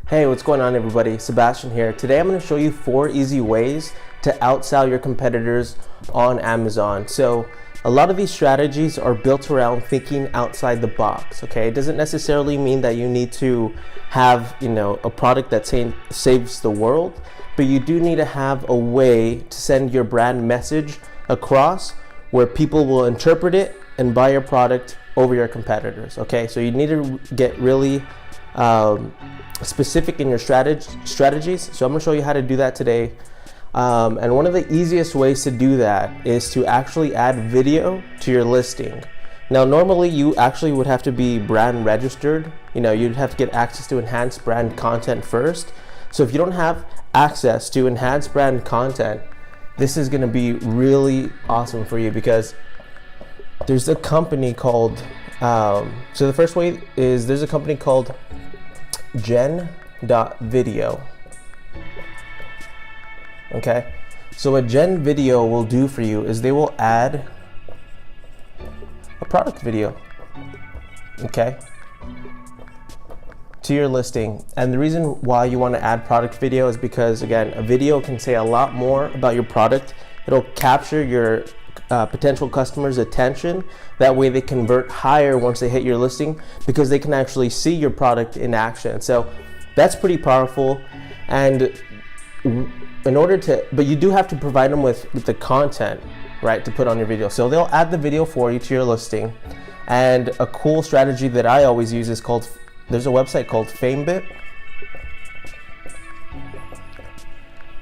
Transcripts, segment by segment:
Hey, what's going on everybody? Sebastian here. Today I'm going to show you 4 easy ways to outsell your competitors on Amazon. So a lot of these strategies are built around thinking outside the box, okay? It doesn't necessarily mean that you need to have, a product that saves the world, but you do need to have a way to send your brand message across where people will interpret it and buy your product over your competitors, okay? So you need to get really specific in your strategies. So I'm going to show you how to do that today. And one of the easiest ways to do that is to actually add video to your listing. Now, normally you actually would have to be brand registered. You'd have to get access to enhanced brand content first. So if you don't have access to enhanced brand content, this is going to be really awesome for you because there's a company called, so the first way is there's a company called Gen.video. Okay, so what Gen Video will do for you is they will add a product video, okay, to your listing. And the reason why you want to add product video is because, again, a video can say a lot more about your product. It'll capture your potential customers' attention. That way they convert higher once they hit your listing because they can actually see your product in action. So that's pretty powerful. And but you do have to provide them with the content, right, to put on your video. So they'll add the video for you to your listing. And a cool strategy that I always use is there's a website called FameBit.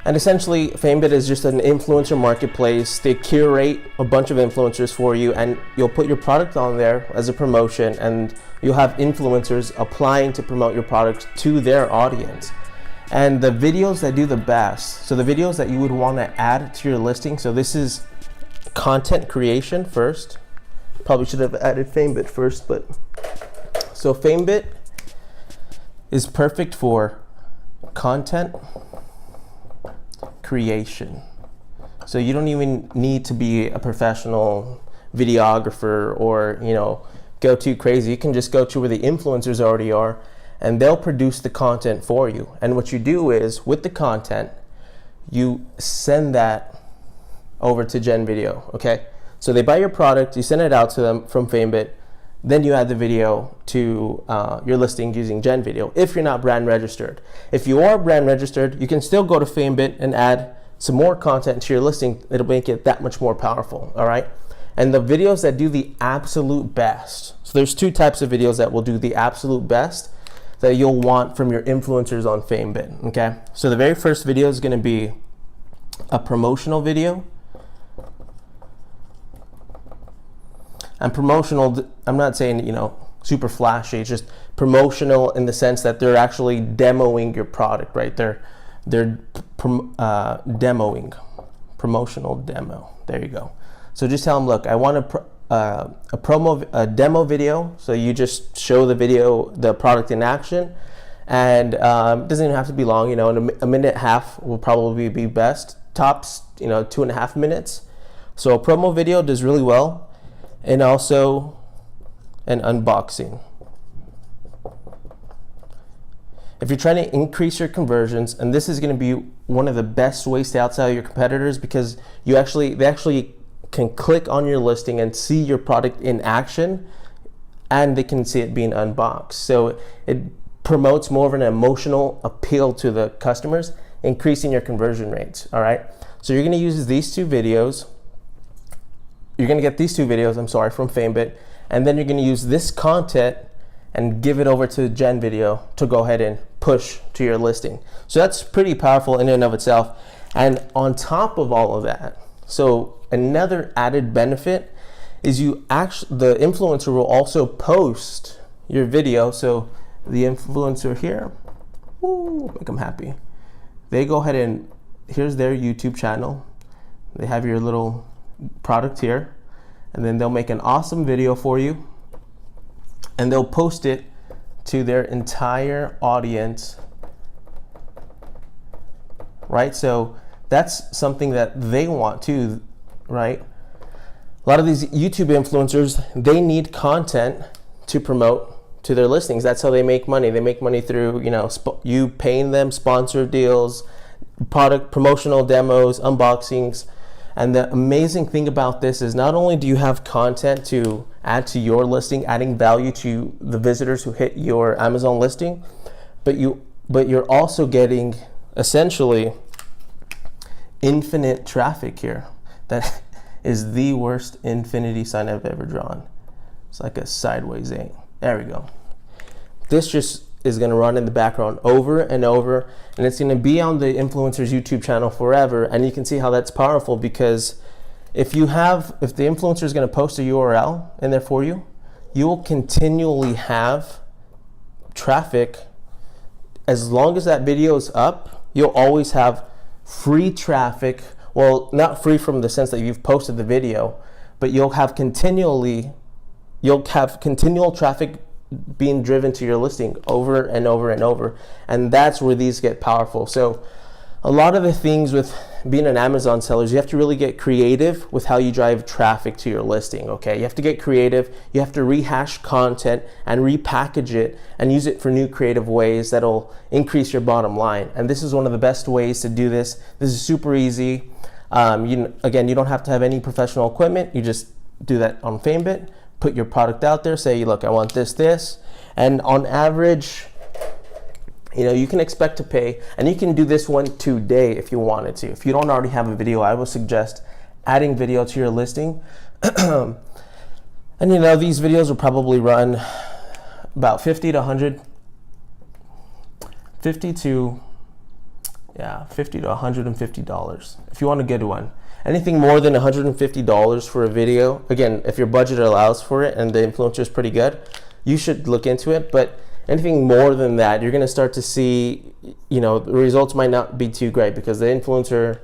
And essentially, FameBit is just an influencer marketplace. They curate a bunch of influencers for you, and you'll put your product on there as a promotion, and you'll have influencers applying to promote your product to their audience. And the videos that do the best, so the videos that you would want to add to your listing, so this is content creation first. Probably should have added FameBit first, but so FameBit is perfect for content creation. So you don't even need to be a professional videographer or go too crazy. You can just go to where the influencers already are and they'll produce the content for you. And what you do is with the content, you send that over to Gen Video, okay? So they buy your product, you send it out to them from FameBit, then you add the video to your listing using Gen Video if you're not brand registered. If you are brand registered, you can still go to FameBit and add some more content to your listing. It'll make it that much more powerful, all right? And the videos that do the absolute best, so there's 2 types of videos that will do the absolute best that you'll want from your influencers on FameBit, okay? So the very first video is gonna be a promotional video. And promotional, I'm not saying, super flashy, it's just promotional in the sense that they're actually demoing your product, right? They're demoing, promotional demo, there you go. So just tell them, look, I want a demo video, so you just show the video, the product in action, and it doesn't even have to be long, in a minute and a half will probably be best, tops, 2.5 minutes. So a promo video does really well. And also an unboxing. If you're trying to increase your conversions, and this is going to be one of the best ways to outsell your competitors because they actually can click on your listing and see your product in action, and they can see it being unboxed. So it promotes more of an emotional appeal to the customers, increasing your conversion rates, all right? So you're going to use these 2 videos. You're going to get these 2 videos, from FameBit, and then you're going to use this content and give it over to Gen Video to go ahead and push to your listing. So that's pretty powerful in and of itself. And on top of all of that, so another added benefit is the influencer will also post your video. So the influencer here, make them happy. They go ahead and here's their YouTube channel. They have your little product here, and then they'll make an awesome video for you and they'll post it to their entire audience, right? So that's something that they want too, right? A lot of these YouTube influencers, they need content to promote to their listings. That's how they make money. They make money through, you know, you paying them, sponsored deals, product promotional demos, unboxings. And the amazing thing about this is not only do you have content to add to your listing, adding value to the visitors who hit your Amazon listing, but you're also getting essentially infinite traffic here. That is the worst infinity sign I've ever drawn. It's like a sideways A. There we go. This just is going to run in the background over and over, and it's going to be on the influencer's YouTube channel forever. And you can see how that's powerful, because if the influencer is going to post a URL in there for you, you will continually have traffic. As long as that video is up, you'll always have free traffic. Well, not free from the sense that you've posted the video, but you'll have continual traffic being driven to your listing over and over and over. And that's where these get powerful. So a lot of the things with being an Amazon seller is you have to really get creative with how you drive traffic to your listing, okay? You have to get creative. You have to rehash content and repackage it and use it for new creative ways that'll increase your bottom line. And this is one of the best ways to do this. This is super easy. Again, you don't have to have any professional equipment. You just do that on FameBit. Put your product out there, say, look, I want this, and on average, you know, you can expect to pay, and you can do this one today if you wanted to. If you don't already have a video, I would suggest adding video to your listing. And you know, these videos will probably run about $50 to $150 if you want a good one. Anything more than $150 for a video, again, if your budget allows for it and the influencer is pretty good, you should look into it. But anything more than that, you're going to start to see, you know, the results might not be too great, because the influencer,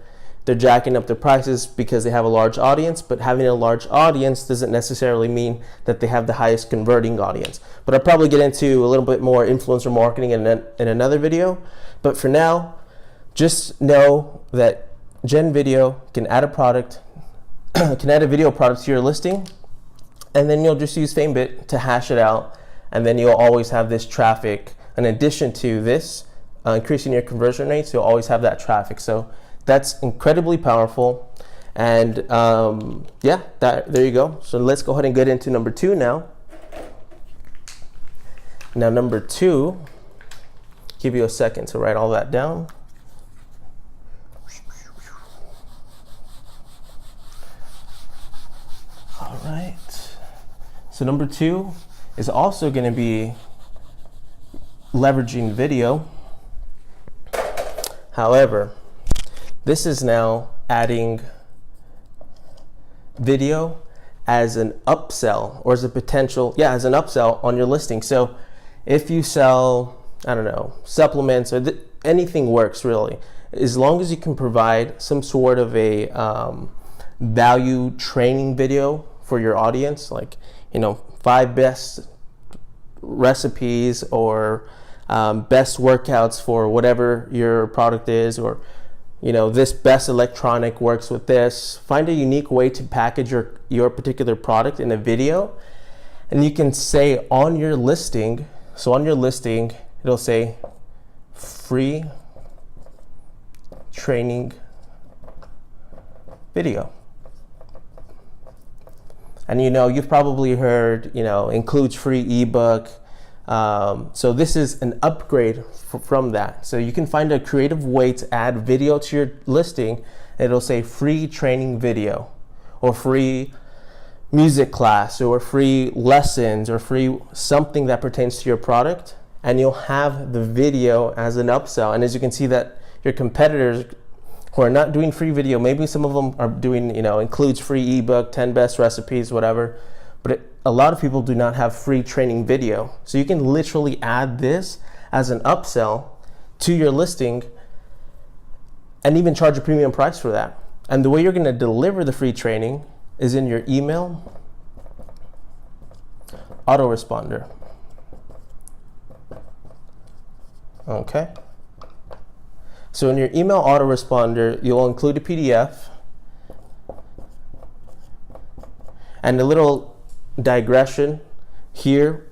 they're jacking up their prices because they have a large audience. But having a large audience doesn't necessarily mean that they have the highest converting audience. But I'll probably get into a little bit more influencer marketing in another video. But for now, just know that Gen Video can add a video product to your listing, and then you'll just use FameBit to hash it out, and then you'll always have this traffic. In addition to this, increasing your conversion rates, you'll always have that traffic. So that's incredibly powerful. And yeah, there you go. So let's go ahead and get into number 2 now. Now number 2, give you a second to write all that down. All right, so number 2 is also going to be leveraging video. However, this is now adding video as an upsell, or as a potential, as an upsell on your listing. So if you sell, I don't know, supplements, or anything works really, as long as you can provide some sort of a value training video for your audience, like, you know, 5 best recipes, or best workouts for whatever your product is, or, you know, this best electronic works with this. Find a unique way to package your particular product in a video, and you can say on your listing, so on your listing, it'll say free training video. And you know, you've probably heard, you know, includes free ebook. So this is an upgrade from that. So you can find a creative way to add video to your listing. It'll say free training video, or free music class, or free lessons, or free something that pertains to your product. And you'll have the video as an upsell. And as you can see, that your competitors who are not doing free video, maybe some of them are doing, you know, includes free ebook, 10 best recipes, whatever, but a lot of people do not have free training video. So you can literally add this as an upsell to your listing, and even charge a premium price for that. And the way you're going to deliver the free training is in your email autoresponder. Okay. So in your email autoresponder, you'll include a PDF and a little digression here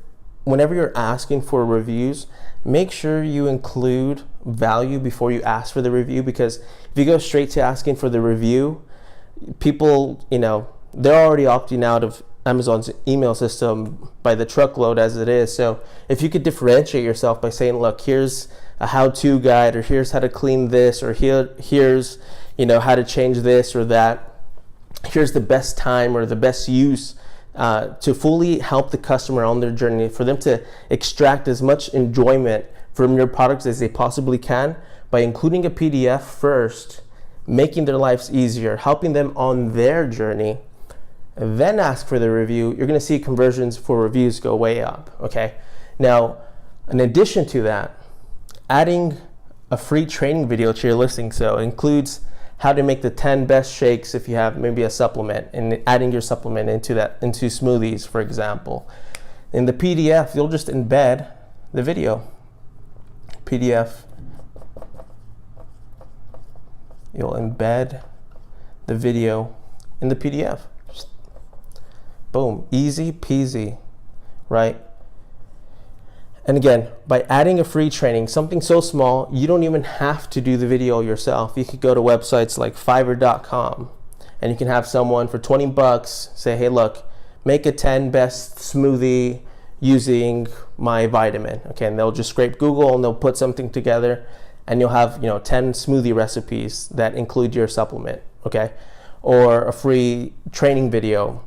whenever you're asking for reviews, make sure you include value before you ask for the review, because if you go straight to asking for the review, people, they're already opting out of Amazon's email system by the truckload as it is. So if you could differentiate yourself by saying, look, here's a how-to guide, or here's how to clean this, or here's how to change this or that, here's the best time or the best use to fully help the customer on their journey, for them to extract as much enjoyment from your products as they possibly can, by including a PDF first, making their lives easier, helping them on their journey, and then ask for the review, you're going to see conversions for reviews go way up. Okay. Now, in addition to that, adding a free training video to your listing. So it includes how to make the 10 best shakes if you have maybe a supplement, and adding your supplement into smoothies, for example. In the PDF, you'll just embed the video. PDF, you'll embed the video in the PDF. Boom, easy peasy, right? And again, by adding a free training, something so small, you don't even have to do the video yourself. You could go to websites like Fiverr.com, and you can have someone for 20 bucks say, hey, look, make a 10 best smoothie using my vitamin. Okay, and they'll just scrape Google and they'll put something together, and you'll have 10 smoothie recipes that include your supplement. Okay, or a free training video.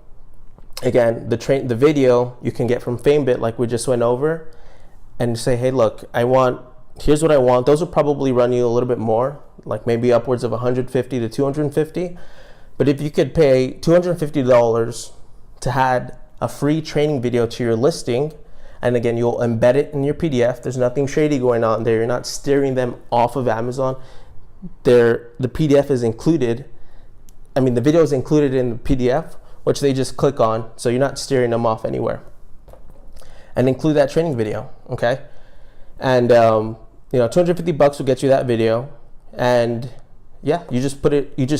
Again, the video you can get from FameBit, like we just went over, and say, hey, look, here's what I want. Those will probably run you a little bit more, like maybe upwards of $150 to $250. But if you could pay $250 to add a free training video to your listing, and again, you'll embed it in your PDF. There's nothing shady going on there. You're not steering them off of Amazon. The PDF is included. The video is included in the PDF, which they just click on, so you're not steering them off anywhere. And include that training video, okay? And 250 bucks will get you that video, and yeah, you just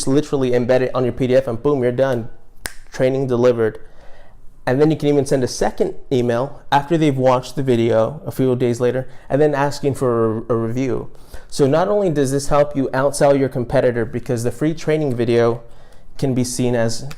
literally embed it on your PDF, and boom, you're done. Training delivered. And then you can even send a second email after they've watched the video a few days later, and then asking for a review. So not only does this help you outsell your competitor, because the free training video can be seen as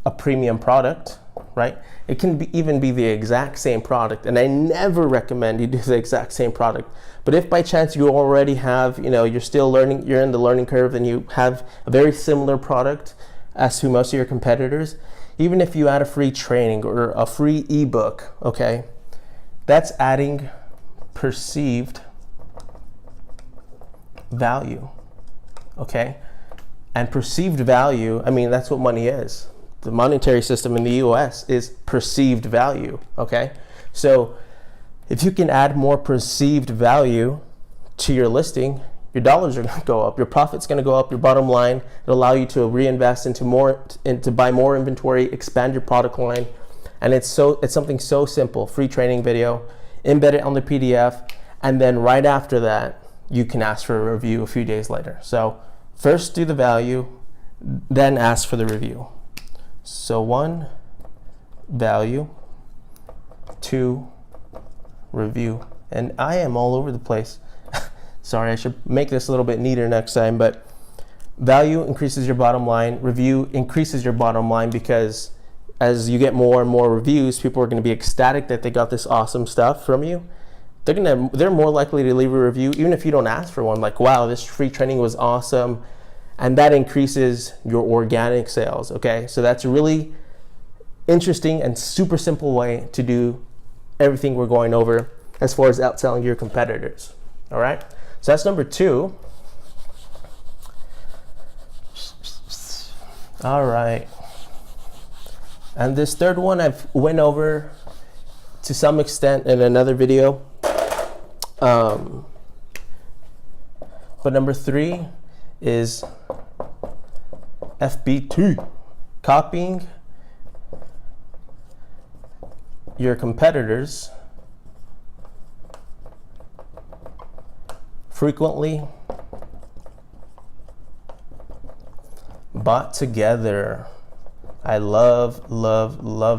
a premium product, right? It can even be the exact same product, and I never recommend you do the exact same product. But if by chance you already have, you're still learning, you're in the learning curve, and you have a very similar product as to most of your competitors, even if you add a free training or a free ebook, okay, that's adding perceived value, okay? And perceived value, that's what money is. The monetary system in the US is perceived value, okay? So if you can add more perceived value to your listing, your dollars are gonna go up, your profit's gonna go up, your bottom line, it'll allow you to reinvest into buy more inventory, expand your product line. And it's something so simple. Free training video, embed it on the PDF, and then right after that, you can ask for a review a few days later. So first do the value, then ask for the review. So 1, value, 2, review. And I am all over the place. Sorry, I should make this a little bit neater next time, but value increases your bottom line, review increases your bottom line, because as you get more and more reviews, people are going to be ecstatic that they got this awesome stuff from you. They're more likely to leave a review even if you don't ask for one, like, wow, this free training was awesome. And that increases your organic sales, okay? So that's a really interesting and super simple way to do everything we're going over as far as outselling your competitors, all right? So that's number 2. All right. And this third one I've went over to some extent in another video. But number 3 is FBA, copying your competitors frequently bought together. I love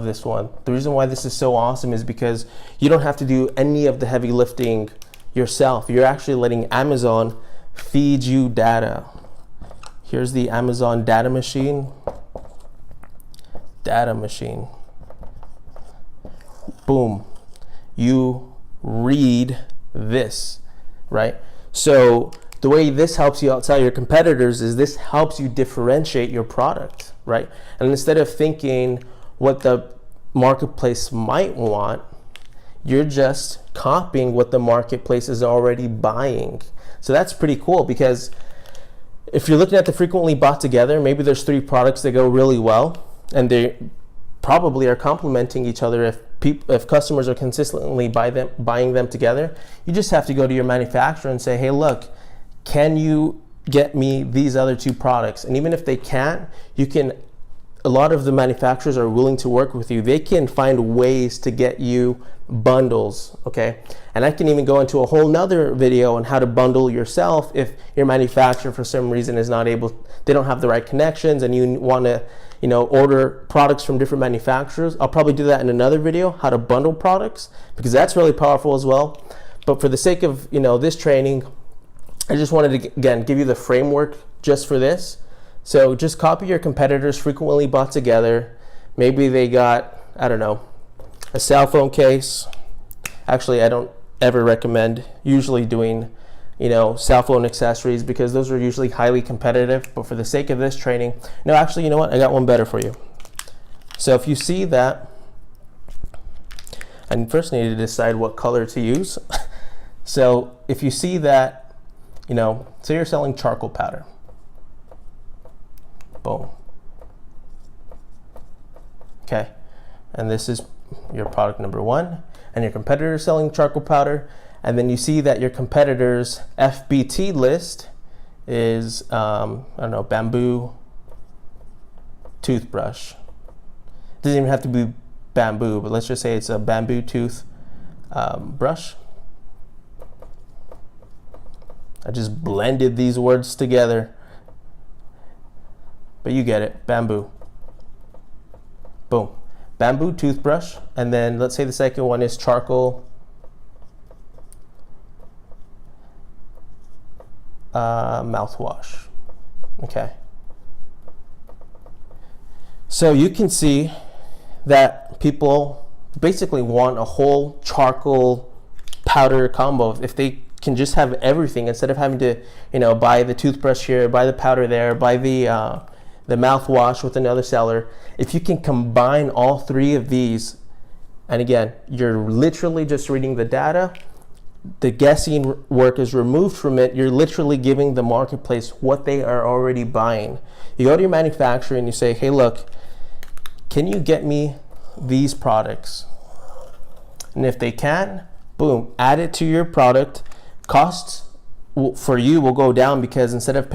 this one. The reason why this is so awesome is because you don't have to do any of the heavy lifting yourself. You're actually letting Amazon feed you data. Here's the Amazon data machine. Boom. You read this, right? So the way this helps you outsell your competitors is this helps you differentiate your product, right? And instead of thinking what the marketplace might want, you're just copying what the marketplace is already buying. So that's pretty cool, because if you're looking at the frequently bought together, maybe there's 3 products that go really well, and they probably are complementing each other. If customers are consistently buying them together, you just have to go to your manufacturer and say, hey, look, can you get me these other 2 products? And even if they can't, a lot of the manufacturers are willing to work with you. They can find ways to get you bundles, okay? And I can even go into a whole nother video on how to bundle yourself if your manufacturer for some reason is not able, they don't have the right connections, and you want to, order products from different manufacturers. I'll probably do that in another video, how to bundle products, because that's really powerful as well. But for the sake of, this training, I just wanted to, again, give you the framework just for this. So just copy your competitors frequently bought together. Maybe they got, I don't know, a cell phone case. Actually, I don't ever recommend usually doing, cell phone accessories, because those are usually highly competitive. But for the sake of this training, no, actually, you know what? I got one better for you. So if you see that, I first need to decide what color to use. So if you see that, say you're selling charcoal powder. Boom. Okay, and this is your product number 1, and your competitor is selling charcoal powder, and then you see that your competitor's FBT list is, I don't know, bamboo toothbrush. It doesn't even have to be bamboo, but let's just say it's a bamboo tooth brush. I just blended these words together, but you get it, bamboo. Boom, bamboo toothbrush. And then let's say the second one is charcoal mouthwash. Okay. So you can see that people basically want a whole charcoal powder combo. If they can just have everything, instead of having to, buy the toothbrush here, buy the powder there, buy the mouthwash with another seller. If you can combine all 3 of these, and again, you're literally just reading the data, the guessing work is removed from it. You're literally giving the marketplace what they are already buying. You go to your manufacturer and you say, hey, look, can you get me these products? And if they can, boom, add it to your product. Costs for you will go down, because instead of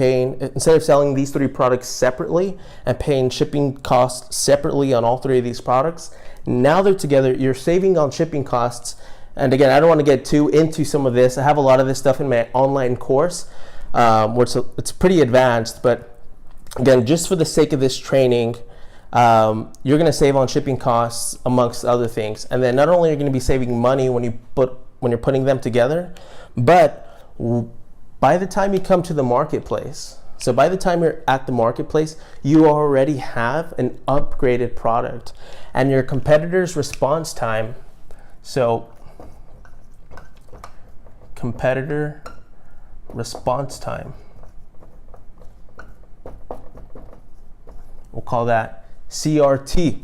selling these 3 products separately and paying shipping costs separately on all 3 of these products, now they're together. You're saving on shipping costs. And again, I don't want to get too into some of this. I have a lot of this stuff in my online course, where it's pretty advanced. But again, just for the sake of this training, you're going to save on shipping costs amongst other things. And then not only are you going to be saving money when you're putting them together, but by the time you come to the marketplace, so by the time you're at the marketplace, you already have an upgraded product, and your competitor's response time. So competitor response time, we'll call that CRT.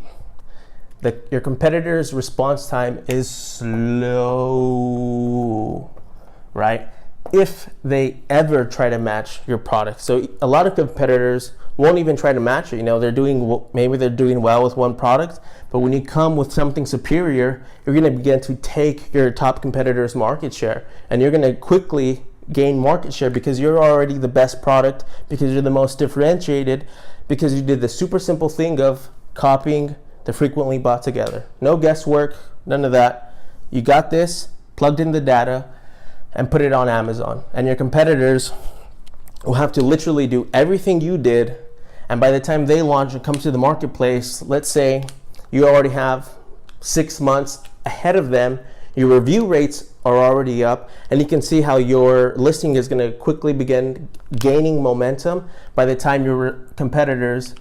Your competitor's response time is slow, right? If they ever try to match your product. So a lot of competitors won't even try to match it. Maybe they're doing well with one product, but when you come with something superior, you're going to begin to take your top competitor's market share, and you're going to quickly gain market share because you're already the best product, because you're the most differentiated, because you did the super simple thing of copying the frequently bought together. No guesswork, none of that. You got this, plugged in the data, and put it on Amazon. And your competitors will have to literally do everything you did And by the time they launch and come to the marketplace, let's say you already have 6 months ahead of them, your review rates are already up, and you can see how your listing is going to quickly begin gaining momentum by the time your competitors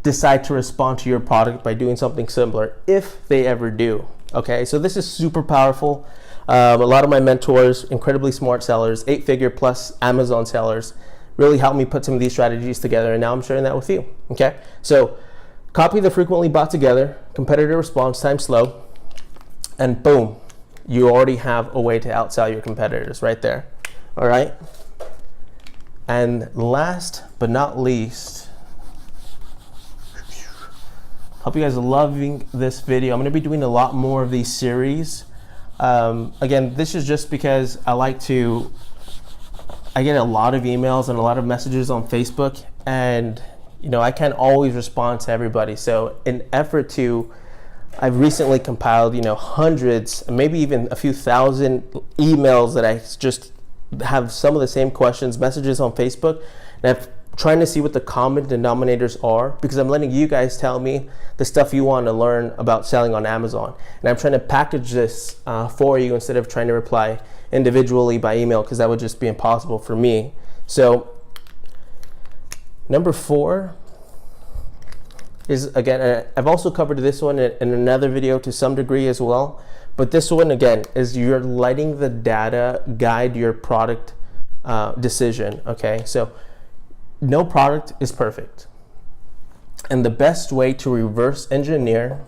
decide to respond to your product by doing something similar, if they ever do. Okay, so this is super powerful. A lot of my mentors, incredibly smart sellers, 8-figure plus Amazon sellers, really helped me put some of these strategies together, and now I'm sharing that with you. Okay, so copy the frequently bought together, competitor response time slow, and boom, you already have a way to outsell your competitors right there. All right, and last but not least, hope you guys are loving this video. I'm going to be doing a lot more of these series. Again, this is just because I get a lot of emails and a lot of messages on Facebook, and I can't always respond to everybody. So I've recently compiled hundreds, maybe even a few thousand emails that I just have some of the same questions, messages on Facebook, and I'm trying to see what the common denominators are, because I'm letting you guys tell me the stuff you want to learn about selling on Amazon, and I'm trying to package this for you instead of trying to reply individually by email, because that would just be impossible for me. So number 4 is, again, I've also covered this one in another video to some degree as well, but this one again is you're letting the data guide your product decision. Okay, so no product is perfect, and the best way to reverse engineer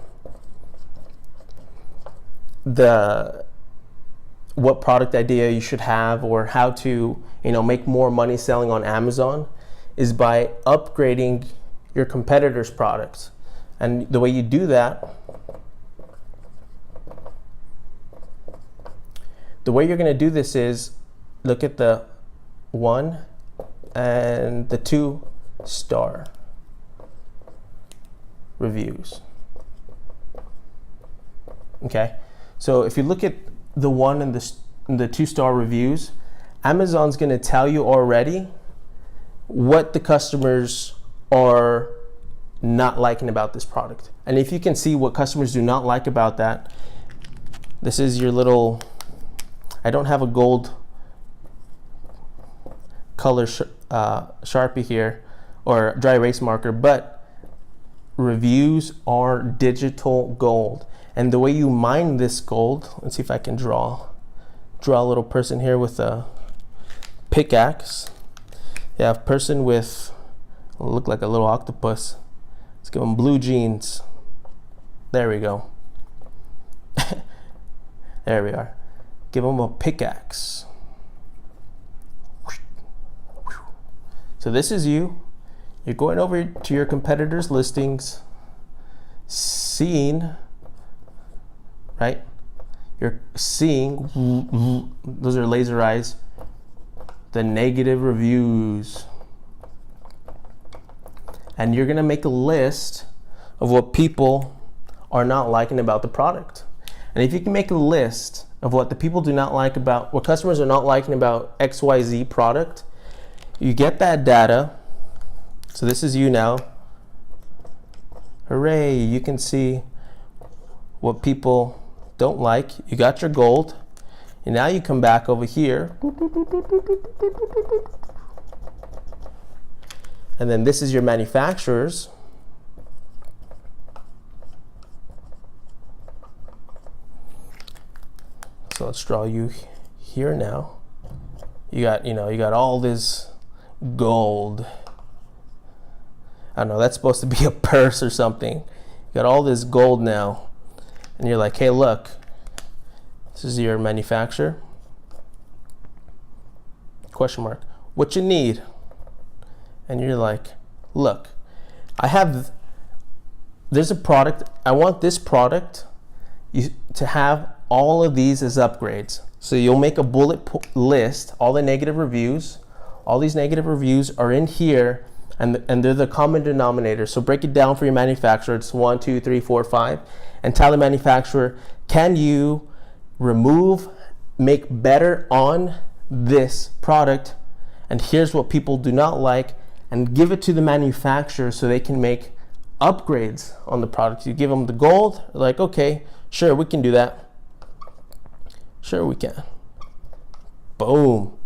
what product idea you should have, or how to make more money selling on Amazon, is by upgrading your competitors' products. And the way you do that, the way you're going to do this is look at the 1 and the 2-star reviews. Okay, so if you look at the 1 and the 2-star reviews, Amazon's going to tell you already what the customers are not liking about this product. And if you can see what customers do not like about that, this is your little, I don't have a gold color Sharpie here or dry erase marker, but reviews are digital gold. And the way you mine this gold, let's see if I can draw a little person here with a pickaxe. You have person with, look like a little octopus. Let's give him blue jeans. There we go. There we are. Give him a pickaxe. So this is you. You're going over to your competitors' listings, seeing, right? You're seeing, those are laser eyes, the negative reviews. And you're gonna make a list of what people are not liking about the product. And if you can make a list of what the people do not like about, what customers are not liking about XYZ product, you get that data. So this is you now. Hooray, you can see what people don't like. You got your gold. And now you come back over here. And then this is your manufacturers. So let's draw you here now. You got all this gold. I don't know, that's supposed to be a purse or something. You got all this gold now. And you're like, hey, look, this is your manufacturer. Question mark. What you need? And you're like, look, there's a product. I want this product to have all of these as upgrades. So you'll make a bullet list, all the negative reviews. All these negative reviews are in here, and they're the common denominator. So break it down for your manufacturer. It's 1, 2, 3, 4, 5. And tell the manufacturer, can you make better on this product? And here's what people do not like. and give it to the manufacturer so they can make upgrades on the product. You give them the gold, like, okay, sure, we can do that. Sure, we can. Boom.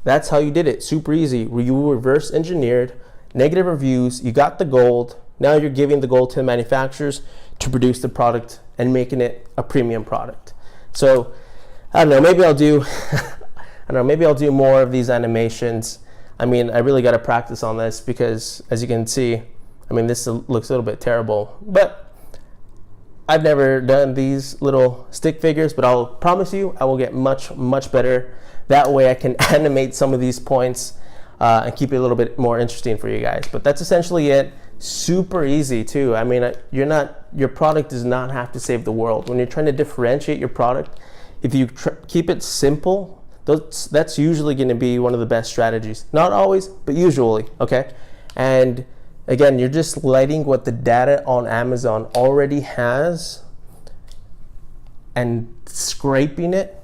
That's how you did it. Super easy. You reverse engineered negative reviews. You got the gold. Now you're giving the gold to the manufacturers to produce the product and making it a premium product. So I don't know, maybe I'll do maybe I'll do more of these animations. I mean, I really got to practice on this because, as you can see, I mean, this looks a little bit terrible, but I've never done these little stick figures, but I'll promise you I will get much better. That way I can animate some of these points and keep it a little bit more interesting for you guys. But that's essentially it. Super easy too. I mean, your product does not have to save the world. When you're trying to differentiate your product, if you keep it simple, that's usually going to be one of the best strategies. Not always, but usually, okay? And again, you're just letting what the data on Amazon already has and scraping it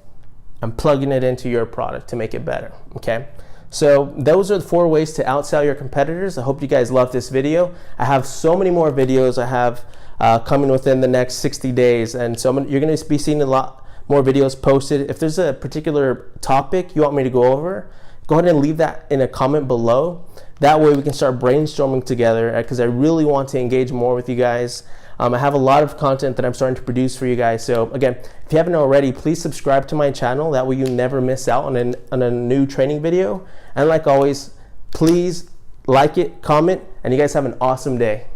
and plugging it into your product to make it better, okay? So those are the 4 ways to outsell your competitors. I hope you guys love this video. I have so many more videos I have coming within the next 60 days. And so you're gonna be seeing a lot more videos posted. If there's a particular topic you want me to go over, go ahead and leave that in a comment below. That way we can start brainstorming together because I really want to engage more with you guys. I have a lot of content that I'm starting to produce for you guys. So again, if you haven't already, please subscribe to my channel. That way you never miss out on a new training video. And like always, please like it, comment, and you guys have an awesome day.